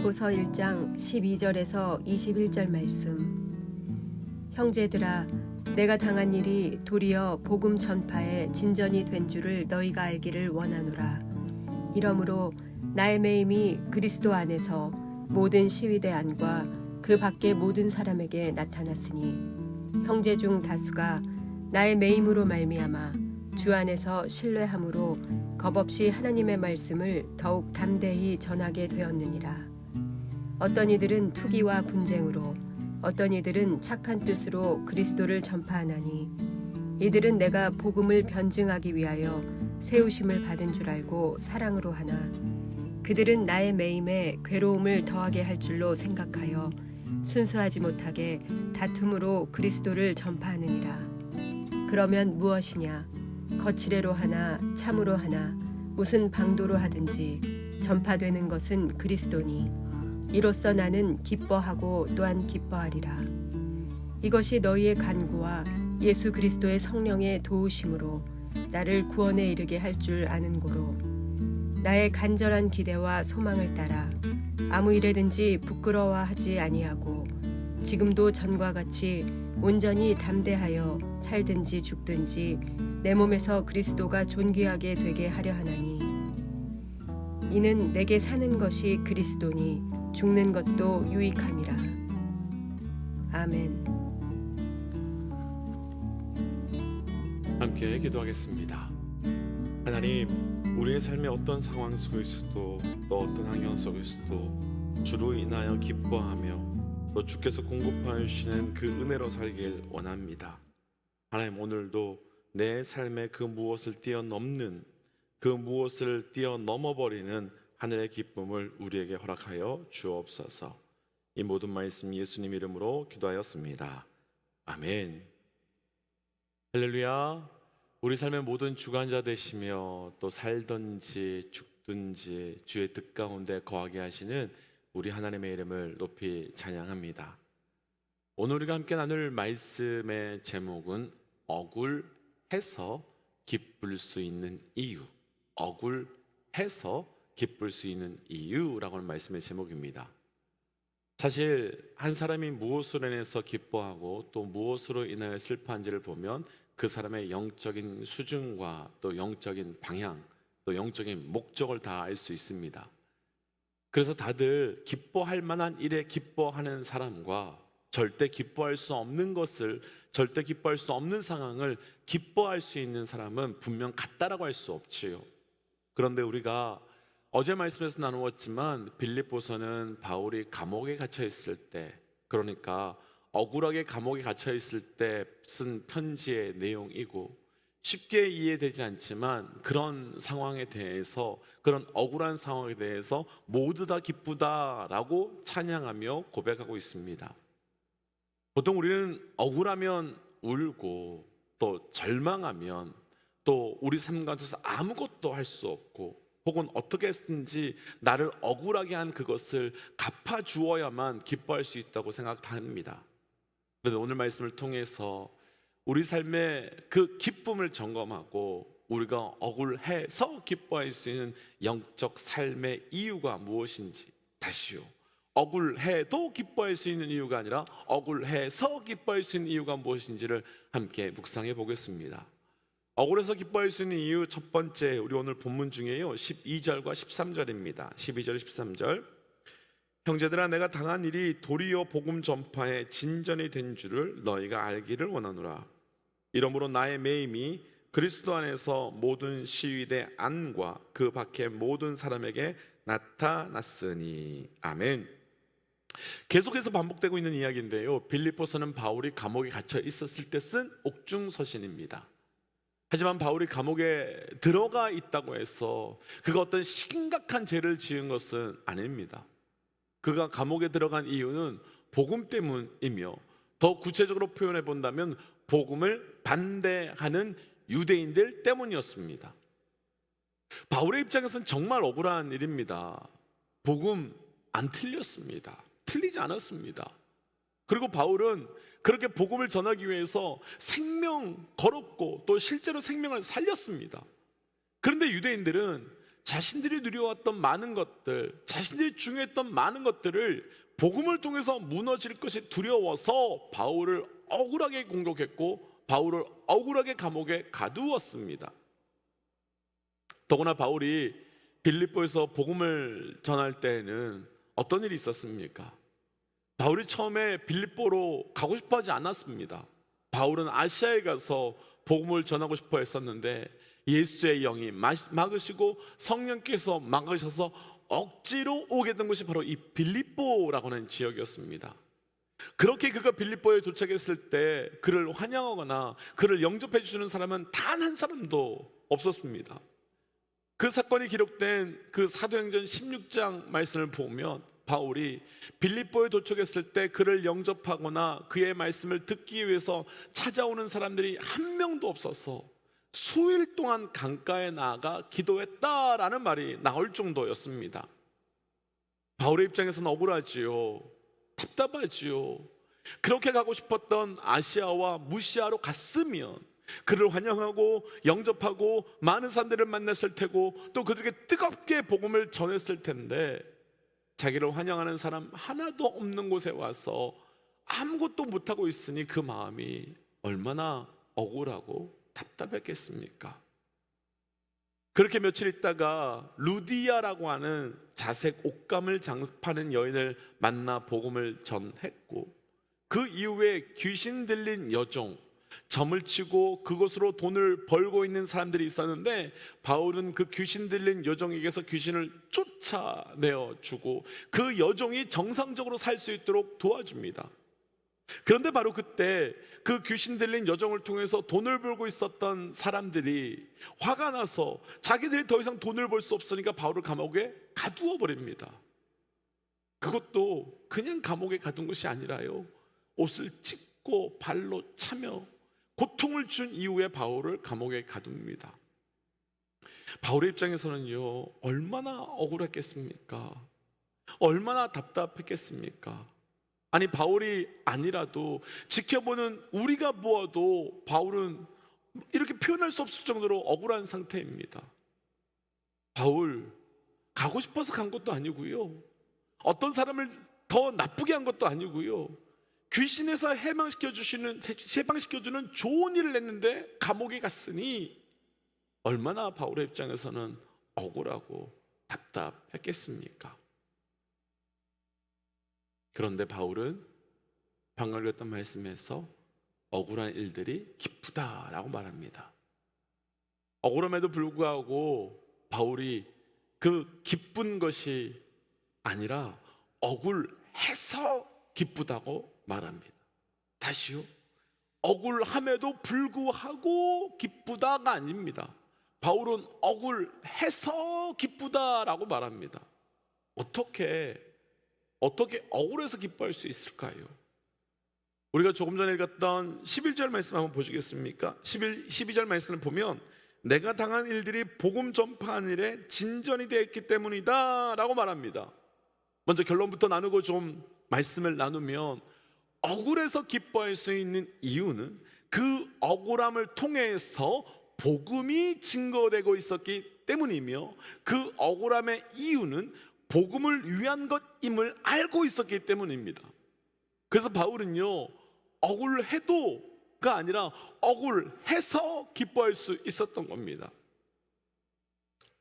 빌립보서 1장 12절에서 21절 말씀. 형제들아, 내가 당한 일이 도리어 복음 전파에 진전이 된 줄을 너희가 알기를 원하노라. 이러므로 나의 매임이 그리스도 안에서 모든 시위대 안과 그 밖의 모든 사람에게 나타났으니 형제 중 다수가 나의 매임으로 말미암아 주 안에서 신뢰함으로 겁없이 하나님의 말씀을 더욱 담대히 전하게 되었느니라. 어떤 이들은 투기와 분쟁으로, 어떤 이들은 착한 뜻으로 그리스도를 전파하나니 이들은 내가 복음을 변증하기 위하여 세우심을 받은 줄 알고 사랑으로 하나 그들은 나의 매임에 괴로움을 더하게 할 줄로 생각하여 순수하지 못하게 다툼으로 그리스도를 전파하느니라. 그러면 무엇이냐? 거칠애로 하나 참으로 하나 무슨 방도로 하든지 전파되는 것은 그리스도니 이로써 나는 기뻐하고 또한 기뻐하리라. 이것이 너희의 간구와 예수 그리스도의 성령의 도우심으로 나를 구원에 이르게 할 줄 아는 고로 나의 간절한 기대와 소망을 따라 아무 일에든지 부끄러워하지 아니하고 지금도 전과 같이 온전히 담대하여 살든지 죽든지 내 몸에서 그리스도가 존귀하게 되게 하려 하나니 이는 내게 사는 것이 그리스도니 죽는 것도 유익함이라. 아멘. 함께 기도하겠습니다. 하나님, 우리의 삶의 어떤 상황 속에서도 또 어떤 환경 속에서도 주로 인하여 기뻐하며 또 주께서 공급하여 주시는 그 은혜로 살길 원합니다. 하나님, 오늘도 내 삶의 그 무엇을 뛰어넘는, 그 무엇을 뛰어넘어버리는 하늘의 기쁨을 우리에게 허락하여 주옵소서. 이 모든 말씀 예수님 이름으로 기도하였습니다. 아멘. 할렐루야. 우리 삶의 모든 주관자 되시며 또 살든지 죽든지 주의 뜻 가운데 거하게 하시는 우리 하나님의 이름을 높이 찬양합니다. 오늘 우리가 함께 나눌 말씀의 제목은 억울해서 기쁠 수 있는 이유. 억울해서 기쁠 수 있는 이유라고 하는 말씀의 제목입니다. 사실 한 사람이 무엇으로 인해서 기뻐하고 또 무엇으로 인하여 슬퍼한지를 보면 그 사람의 영적인 수준과 또 영적인 방향, 또 영적인 목적을 다 알 수 있습니다. 그래서 다들 기뻐할 만한 일에 기뻐하는 사람과 절대 기뻐할 수 없는 것을, 절대 기뻐할 수 없는 상황을 기뻐할 수 있는 사람은 분명 같다라고 할 수 없지요. 그런데 우리가 어제 말씀에서 나누었지만 빌립보서는 바울이 감옥에 갇혀 있을 때, 그러니까 억울하게 감옥에 갇혀 있을 때 쓴 편지의 내용이고 쉽게 이해되지 않지만 그런 상황에 대해서, 그런 억울한 상황에 대해서 모두 다 기쁘다라고 찬양하며 고백하고 있습니다. 보통 우리는 억울하면 울고 또 절망하면 또 우리 삶 가운데서 아무것도 할 수 없고 혹은 어떻게 했든지 나를 억울하게 한 그것을 갚아주어야만 기뻐할 수 있다고 생각합니다. 그런데 오늘 말씀을 통해서 우리 삶의 그 기쁨을 점검하고 우리가 억울해서 기뻐할 수 있는 영적 삶의 이유가 무엇인지, 다시요, 억울해도 기뻐할 수 있는 이유가 아니라 억울해서 기뻐할 수 있는 이유가 무엇인지를 함께 묵상해 보겠습니다. 억울해서 기뻐할 수 있는 이유 첫 번째, 우리 오늘 본문 중에요 12절과 13절입니다 12절 13절. 형제들아, 내가 당한 일이 도리어 복음 전파에 진전이 된 줄을 너희가 알기를 원하노라. 이러므로 나의 매임이 그리스도 안에서 모든 시위대 안과 그 밖의 모든 사람에게 나타났으니. 아멘. 계속해서 반복되고 있는 이야기인데요, 빌립보서는 바울이 감옥에 갇혀 있었을 때 쓴 옥중서신입니다. 하지만 바울이 감옥에 들어가 있다고 해서 그가 어떤 심각한 죄를 지은 것은 아닙니다. 그가 감옥에 들어간 이유는 복음 때문이며, 더 구체적으로 표현해 본다면 복음을 반대하는 유대인들 때문이었습니다. 바울의 입장에서는 정말 억울한 일입니다. 복음 안 틀렸습니다. 틀리지 않았습니다. 그리고 바울은 그렇게 복음을 전하기 위해서 생명 걸었고 또 실제로 생명을 살렸습니다. 그런데 유대인들은 자신들이 누려왔던 많은 것들, 자신들이 중요했던 많은 것들을 복음을 통해서 무너질 것이 두려워서 바울을 억울하게 공격했고 바울을 억울하게 감옥에 가두었습니다. 더구나 바울이 빌립보에서 복음을 전할 때에는 어떤 일이 있었습니까? 바울이 처음에 빌립보로 가고 싶어 하지 않았습니다. 바울은 아시아에 가서 복음을 전하고 싶어 했었는데 예수의 영이 막으시고 성령께서 막으셔서 억지로 오게 된 곳이 바로 이 빌립보라고 하는 지역이었습니다. 그렇게 그가 빌립보에 도착했을 때 그를 환영하거나 그를 영접해 주시는 사람은 단 한 사람도 없었습니다. 그 사건이 기록된 그 사도행전 16장 말씀을 보면 바울이 빌립보에 도착했을 때 그를 영접하거나 그의 말씀을 듣기 위해서 찾아오는 사람들이 한 명도 없어서 수일 동안 강가에 나아가 기도했다라는 말이 나올 정도였습니다. 바울의 입장에서는 억울하지요. 답답하지요. 그렇게 가고 싶었던 아시아와 무시아로 갔으면 그를 환영하고 영접하고 많은 사람들을 만났을 테고 또 그들에게 뜨겁게 복음을 전했을 텐데 자기를 환영하는 사람 하나도 없는 곳에 와서 아무것도 못하고 있으니 그 마음이 얼마나 억울하고 답답했겠습니까? 그렇게 며칠 있다가 루디아라고 하는 자색 옷감을 파는 여인을 만나 복음을 전했고 그 이후에 귀신 들린 여종, 점을 치고 그곳으로 돈을 벌고 있는 사람들이 있었는데 바울은 그 귀신 들린 여종에게서 귀신을 쫓아내어 주고 그 여종이 정상적으로 살 수 있도록 도와줍니다. 그런데 바로 그때 그 귀신 들린 여종을 통해서 돈을 벌고 있었던 사람들이 화가 나서 자기들이 더 이상 돈을 벌 수 없으니까 바울을 감옥에 가두어 버립니다. 그것도 그냥 감옥에 가둔 것이 아니라요, 옷을 찢고 발로 차며 고통을 준 이후에 바울을 감옥에 가둡니다. 바울의 입장에서는요, 얼마나 억울했겠습니까? 얼마나 답답했겠습니까? 아니, 바울이 아니라도 지켜보는 우리가 보아도 바울은 이렇게 표현할 수 없을 정도로 억울한 상태입니다. 바울 가고 싶어서 간 것도 아니고요, 어떤 사람을 더 나쁘게 한 것도 아니고요, 귀신에서 해방시켜주는 좋은 일을 했는데 감옥에 갔으니 얼마나 바울의 입장에서는 억울하고 답답했겠습니까? 그런데 바울은 방금 읽었던 말씀에서 억울한 일들이 기쁘다라고 말합니다. 억울함에도 불구하고 바울이 그 기쁜 것이 아니라 억울해서 기쁘다고 말합니다. 다시요, 억울함에도 불구하고 기쁘다가 아닙니다. 바울은 억울해서 기쁘다라고 말합니다. 어떻게 억울해서 기뻐할 수 있을까요? 우리가 조금 전에 읽었던 11절 말씀 한번 보시겠습니까? 12절 말씀을 보면 내가 당한 일들이 복음 전파한 일에 진전이 되었기 때문이다 라고 말합니다. 먼저 결론부터 나누고 좀 말씀을 나누면 억울해서 기뻐할 수 있는 이유는 그 억울함을 통해서 복음이 증거되고 있었기 때문이며 그 억울함의 이유는 복음을 위한 것임을 알고 있었기 때문입니다. 그래서 바울은요, 억울해도가 아니라 억울해서 기뻐할 수 있었던 겁니다.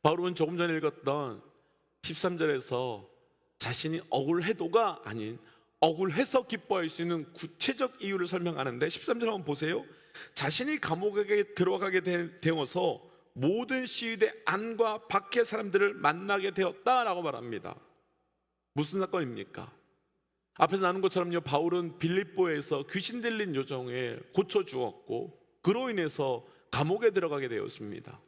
바울은 조금 전에 읽었던 13절에서 자신이 억울해도가 아닌 억울해서 기뻐할 수 있는 구체적 이유를 설명하는데 13절 한번 보세요. 자신이 감옥에 들어가게 되어서 모든 시위대 안과 밖의 사람들을 만나게 되었다라고 말합니다. 무슨 사건입니까? 앞에서 나눈 것처럼요, 바울은 빌립보에서 귀신 들린 여종에 고쳐 주었고 그로 인해서 감옥에 들어가게 되었습니다.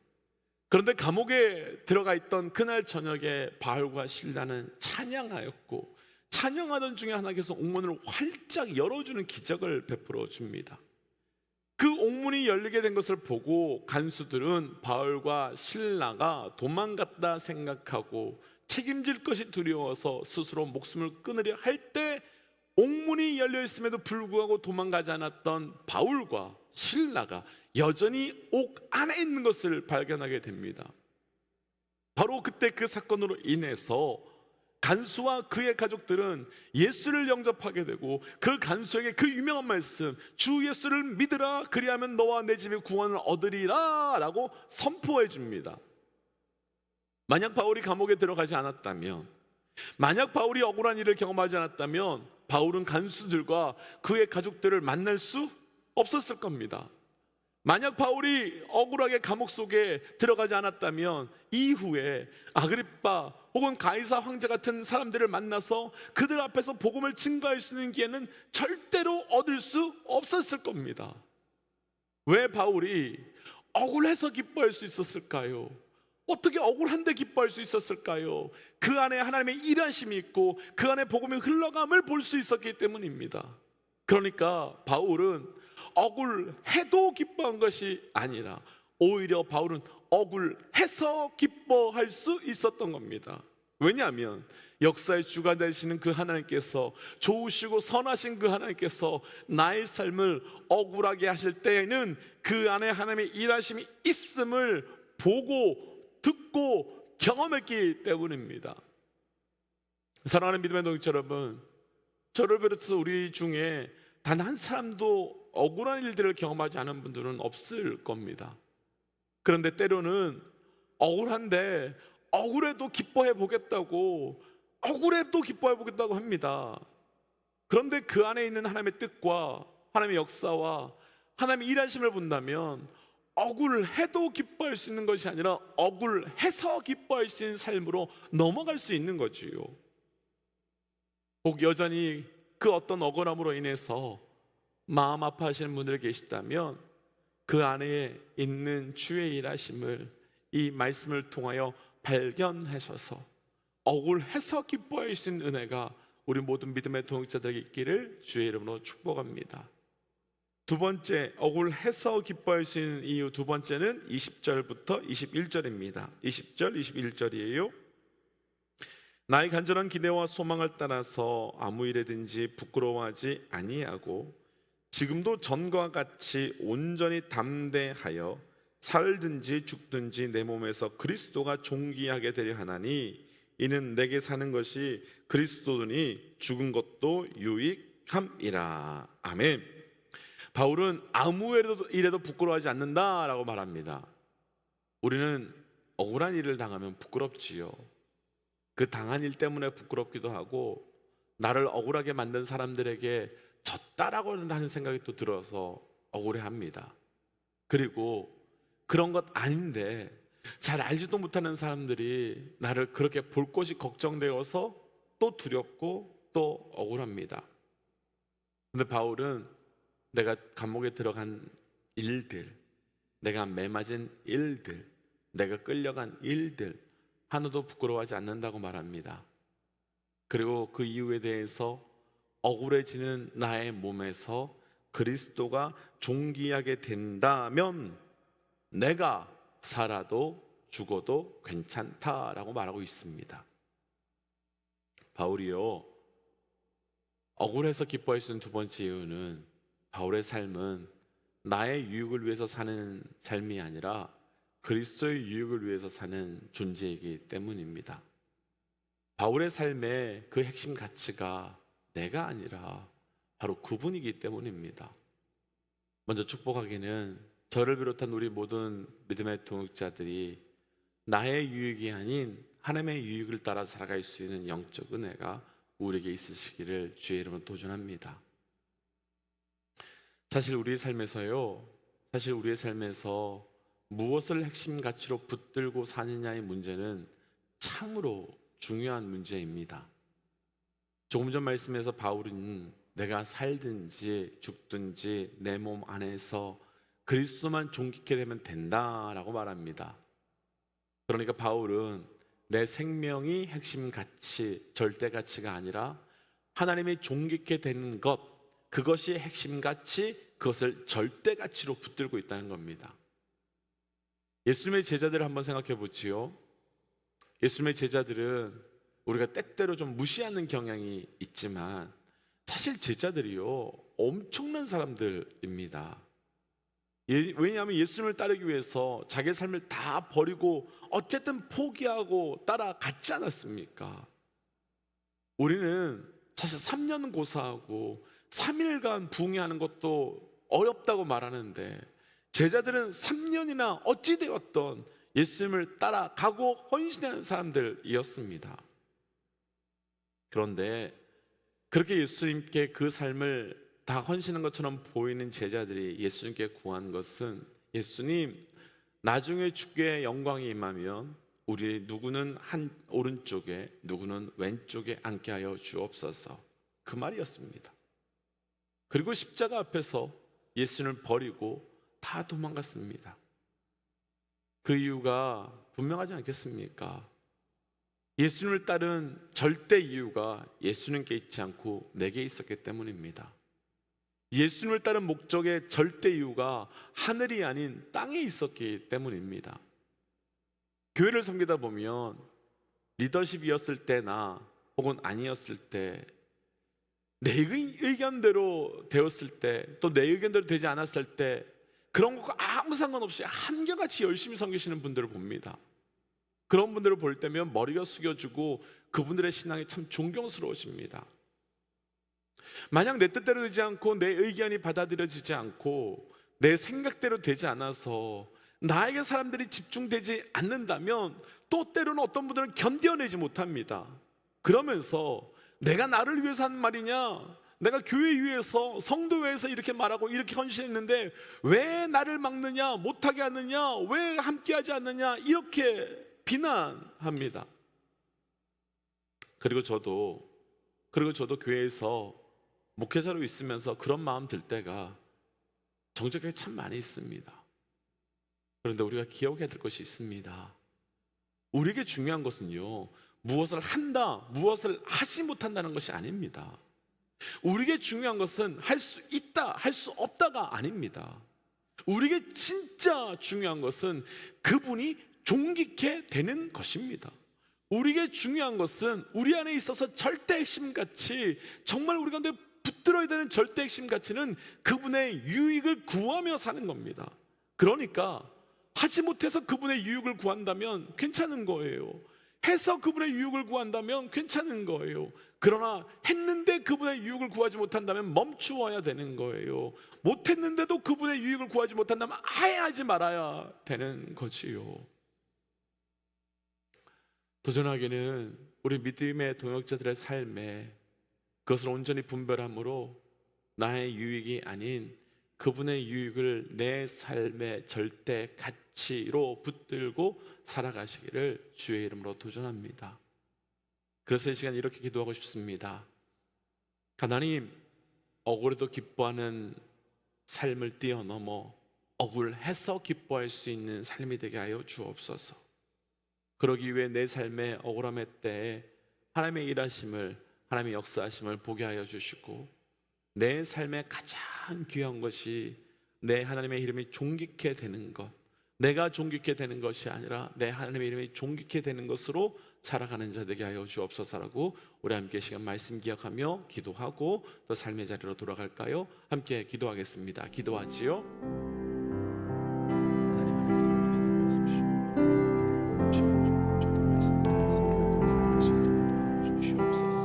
그런데 감옥에 들어가 있던 그날 저녁에 바울과 실라는 찬양하였고 찬양하던 중에 하나께서 옥문을 활짝 열어주는 기적을 베풀어 줍니다. 그 옥문이 열리게 된 것을 보고 간수들은 바울과 실라가 도망갔다 생각하고 책임질 것이 두려워서 스스로 목숨을 끊으려 할 때 옥문이 열려 있음에도 불구하고 도망가지 않았던 바울과 실라가 여전히 옥 안에 있는 것을 발견하게 됩니다. 바로 그때 그 사건으로 인해서 간수와 그의 가족들은 예수를 영접하게 되고, 그 간수에게 그 유명한 말씀, 주 예수를 믿으라 그리하면 너와 내 집에 구원을 얻으리라 라고 선포해 줍니다. 만약 바울이 감옥에 들어가지 않았다면, 만약 바울이 억울한 일을 경험하지 않았다면 바울은 간수들과 그의 가족들을 만날 수 없었을 겁니다. 만약 바울이 억울하게 감옥 속에 들어가지 않았다면 이후에 아그리빠 혹은 가이사 황제 같은 사람들을 만나서 그들 앞에서 복음을 증거할 수 있는 기회는 절대로 얻을 수 없었을 겁니다. 왜 바울이 억울해서 기뻐할 수 있었을까요? 어떻게 억울한데 기뻐할 수 있었을까요? 그 안에 하나님의 일하심이 있고 그 안에 복음의 흘러감을 볼 수 있었기 때문입니다. 그러니까 바울은 억울해도 기뻐한 것이 아니라 오히려 바울은 억울해서 기뻐할 수 있었던 겁니다. 왜냐하면 역사의 주가 되시는 그 하나님께서, 좋으시고 선하신 그 하나님께서 나의 삶을 억울하게 하실 때에는 그 안에 하나님의 일하심이 있음을 보고 듣고 경험했기 때문입니다. 사랑하는 믿음의 동역자 여러분, 저를 비롯해서 우리 중에 단 한 사람도 억울한 일들을 경험하지 않은 분들은 없을 겁니다. 그런데 때로는 억울한데 억울해도 기뻐해 보겠다고, 억울해도 기뻐해 보겠다고 합니다. 그런데 그 안에 있는 하나님의 뜻과 하나님의 역사와 하나님의 일하심을 본다면 억울해도 기뻐할 수 있는 것이 아니라 억울해서 기뻐할 수 있는 삶으로 넘어갈 수 있는 거지요. 혹 여전히 그 어떤 억울함으로 인해서 마음 아파하시는 분들 계시다면 그 안에 있는 주의 일하심을 이 말씀을 통하여 발견하셔서 억울해서 기뻐할 수 있는 은혜가 우리 모든 믿음의 동역자들에게 있기를 주의 이름으로 축복합니다. 두 번째, 억울해서 기뻐할 수 있는 이유 두 번째는 20절부터 21절입니다. 20절, 21절이에요. 나의 간절한 기대와 소망을 따라서 아무 일에든지 부끄러워하지 아니하고 지금도 전과 같이 온전히 담대하여 살든지 죽든지 내 몸에서 그리스도가 존귀하게 되려 하나니 이는 내게 사는 것이 그리스도니 죽은 것도 유익함이라. 아멘. 바울은 아무 일에도 부끄러워하지 않는다라고 말합니다. 우리는 억울한 일을 당하면 부끄럽지요. 그 당한 일 때문에 부끄럽기도 하고 나를 억울하게 만든 사람들에게 졌다라고 하는 생각이 또 들어서 억울해합니다. 그리고 그런 것 아닌데 잘 알지도 못하는 사람들이 나를 그렇게 볼 것이 걱정되어서 또 두렵고 또 억울합니다. 그런데 바울은 내가 감옥에 들어간 일들, 내가 매맞은 일들, 내가 끌려간 일들 하나도 부끄러워하지 않는다고 말합니다. 그리고 그 이유에 대해서 억울해지는 나의 몸에서 그리스도가 존귀하게 된다면 내가 살아도 죽어도 괜찮다라고 말하고 있습니다. 바울이요, 억울해서 기뻐할 수 있는 두 번째 이유는 바울의 삶은 나의 유익을 위해서 사는 삶이 아니라 그리스도의 유익을 위해서 사는 존재이기 때문입니다. 바울의 삶의 그 핵심 가치가 내가 아니라 바로 그분이기 때문입니다. 먼저 축복하기는 저를 비롯한 우리 모든 믿음의 동역자들이 나의 유익이 아닌 하나님의 유익을 따라 살아갈 수 있는 영적 은혜가 우리에게 있으시기를 주의 이름으로 도전합니다. 사실 우리의 삶에서 무엇을 핵심 가치로 붙들고 사느냐의 문제는 참으로 중요한 문제입니다. 조금 전 말씀에서 바울은 내가 살든지 죽든지 내 몸 안에서 그리스도만 존귀케 되면 된다라고 말합니다. 그러니까 바울은 내 생명이 핵심 가치, 절대 가치가 아니라 하나님이 존귀케 되는 것, 그것이 핵심 가치, 그것을 절대 가치로 붙들고 있다는 겁니다. 예수님의 제자들을 한번 생각해 보지요. 예수님의 제자들은 우리가 때때로 좀 무시하는 경향이 있지만 사실 제자들이요 엄청난 사람들입니다. 왜냐하면 예수님을 따르기 위해서 자기의 삶을 다 버리고 어쨌든 포기하고 따라갔지 않았습니까? 우리는 사실 3년 고사하고 3일간 부흥회하는 것도 어렵다고 말하는데, 제자들은 3년이나 어찌되었던 예수님을 따라가고 헌신하는 사람들이었습니다. 그런데 그렇게 예수님께 그 삶을 다 헌신한 것처럼 보이는 제자들이 예수님께 구한 것은, 예수님, 나중에 주께 영광이 임하면 우리 누구는 한 오른쪽에 누구는 왼쪽에 앉게 하여 주옵소서, 그 말이었습니다. 그리고 십자가 앞에서 예수님을 버리고 다 도망갔습니다. 그 이유가 분명하지 않겠습니까? 예수님을 따른 절대 이유가 예수님께 있지 않고 내게 있었기 때문입니다. 예수님을 따른 목적의 절대 이유가 하늘이 아닌 땅에 있었기 때문입니다. 교회를 섬기다 보면 리더십이었을 때나 혹은 아니었을 때, 내 의견대로 되었을 때, 또 내 의견대로 되지 않았을 때, 그런 것과 아무 상관없이 한결같이 열심히 섬기시는 분들을 봅니다. 그런 분들을 볼 때면 머리가 숙여지고 그분들의 신앙이 참 존경스러워집니다. 만약 내 뜻대로 되지 않고 내 의견이 받아들여지지 않고 내 생각대로 되지 않아서 나에게 사람들이 집중되지 않는다면, 또 때로는 어떤 분들은 견뎌내지 못합니다. 그러면서 내가 나를 위해서 하는 말이냐, 내가 교회 위해서 성도회에서 이렇게 말하고 이렇게 헌신했는데 왜 나를 막느냐, 못하게 하느냐, 왜 함께하지 않느냐, 이렇게 비난합니다. 그리고 저도 교회에서 목회자로 있으면서 그런 마음 들 때가 정적에 참 많이 있습니다. 그런데 우리가 기억해야 될 것이 있습니다. 우리에게 중요한 것은요, 무엇을 한다, 무엇을 하지 못한다는 것이 아닙니다. 우리에게 중요한 것은 할 수 있다, 할 수 없다가 아닙니다. 우리에게 진짜 중요한 것은 그분이 존귀케 되는 것입니다. 우리에게 중요한 것은 우리 안에 있어서 절대 핵심가치, 정말 우리 가운데 붙들어야 되는 절대 핵심가치는 그분의 유익을 구하며 사는 겁니다. 그러니까 하지 못해서 그분의 유익을 구한다면 괜찮은 거예요. 해서 그분의 유익을 구한다면 괜찮은 거예요. 그러나 했는데 그분의 유익을 구하지 못한다면 멈추어야 되는 거예요. 못했는데도 그분의 유익을 구하지 못한다면 아예 하지 말아야 되는 거지요. 도전하기는 우리 믿음의 동역자들의 삶에 그것을 온전히 분별함으로 나의 유익이 아닌 그분의 유익을 내 삶의 절대 가치로 붙들고 살아가시기를 주의 이름으로 도전합니다. 그래서 이 시간 이렇게 기도하고 싶습니다. 하나님, 억울해도 기뻐하는 삶을 뛰어넘어 억울해서 기뻐할 수 있는 삶이 되게 하여 주옵소서. 그러기 위해 내 삶의 억울함의 때에 하나님의 일하심을, 하나님의 역사하심을 보게 하여 주시고, 내 삶의 가장 귀한 것이 내 하나님의 이름이 존귀케 되는 것, 내가 존귀케 되는 것이 아니라 내 하나님의 이름이 존귀케 되는 것으로 살아가는 자 되게 하여 주옵소서라고 우리 함께 시간 말씀 기억하며 기도하고 또 삶의 자리로 돌아갈까요? 함께 기도하겠습니다. 기도하지요. 하나님 안에서 하나님 말씀 주시옵소서. 하나님, 억울해서 기뻐할 수 있는 삶이 되길 원합니다.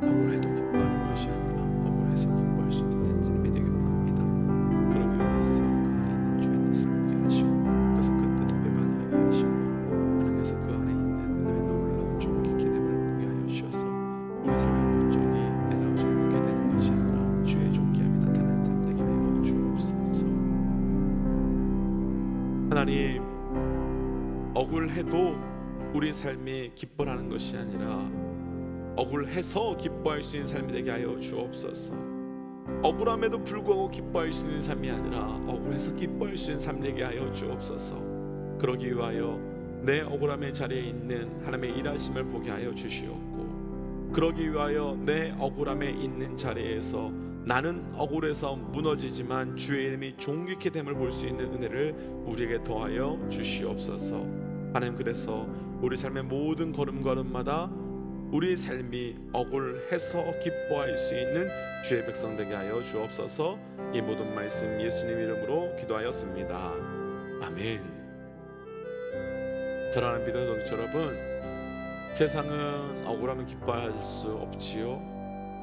억울해도 기뻐하는 것이 아니라 억울해서 기뻐할 수 있는 삶이 되길 원합니다. 그러기 위해서 그 안에 있는 주의 뜻을 보게 하시고, 그래서 그 뜻 앞에 반응하게 하시고, 하나님께서 그 안에 있는 하나님의 놀라운 존귀케 됨을 보게 하여 주셔서 우리 삶의 목적이 내가 존귀케 되는 것이 아니라 주의 존귀함이 나타나는 삶 되게 하여 주옵소서. 하나님, 억울해도 우리 삶이 기뻐하는 것이 아니라 억울해서 기뻐할 수 있는 삶이 되게 하여 주옵소서. 억울함에도 불구하고 기뻐할 수 있는 삶이 아니라 억울해서 기뻐할 수 있는 삶 되게 하여 주옵소서. 그러기 위하여 내 억울함의 자리에 있는 하나님의 일하심을 보게 하여 주시옵고, 그러기 위하여 내 억울함에 있는 자리에서 나는 억울해서 무너지지만 주의 이름이 존귀케 됨을 볼 수 있는 은혜를 우리에게 더하여 주시옵소서. 하나님, 그래서 우리 삶의 모든 걸음걸음마다 우리의 삶이 억울해서 기뻐할 수 있는 주의 백성 되게 하여 주옵소서. 이 모든 말씀 예수님 이름으로 기도하였습니다. 아멘. 사랑하는 믿음의 동지 여러분, 세상은 억울하면 기뻐할 수 없지요.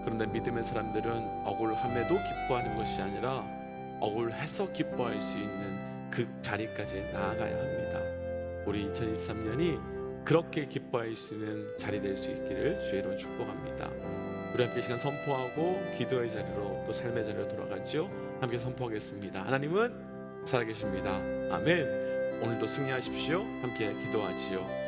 그런데 믿음의 사람들은 억울함에도 기뻐하는 것이 아니라 억울해서 기뻐할 수 있는 그 자리까지 나아가야 합니다. 우리 2023년이 그렇게 기뻐할 수 있는 자리 될 수 있기를 주의 이름으로 축복합니다. 우리 함께 시간 선포하고 기도의 자리로 또 삶의 자리로 돌아가죠. 함께 선포하겠습니다. 하나님은 살아계십니다. 아멘. 오늘도 승리하십시오. 함께 기도하지요.